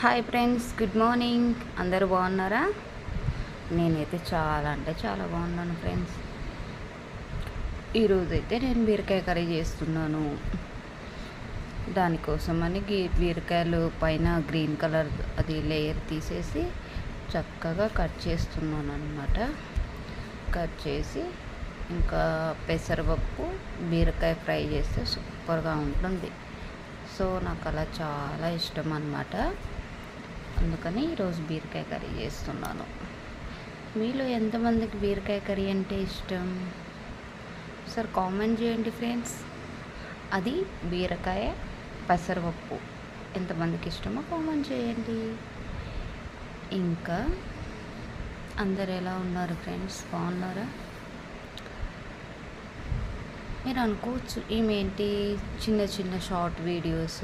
Hi friends, good morning. అందరూ బాగున్నారా? నేనైతే చాలా అంటే చాలా బాగున్నాను ఫ్రెండ్స్. ఈరోజైతే నేను బీరకాయ కర్రీ చేస్తున్నాను. దానికోసమని బీరకాయలు పైన గ్రీన్ కలర్ అది లేయర్ తీసేసి చక్కగా కట్ చేస్తున్నాను అన్నమాట. కట్ చేసి ఇంకా పెసరపప్పు బీరకాయ ఫ్రై చేస్తే సూపర్గా ఉంటుంది. సో నాకు అలా చాలా ఇష్టం అన్నమాట. అందుకని ఈరోజు బీరకాయ కర్రీ చేస్తున్నాను. మీలో ఎంతమందికి బీరకాయ కర్రీ అంటే ఇష్టం? సార్ కామెంట్ చేయండి ఫ్రెండ్స్. అది బీరకాయ పెసరపప్పు ఎంతమందికి ఇష్టమో కామెంట్ చేయండి. ఇంకా అందరు ఎలా ఉన్నారు ఫ్రెండ్స్? బాగున్నారా? మీరు అనుకోవచ్చు, ఈమెంటి చిన్న చిన్న షార్ట్ వీడియోస్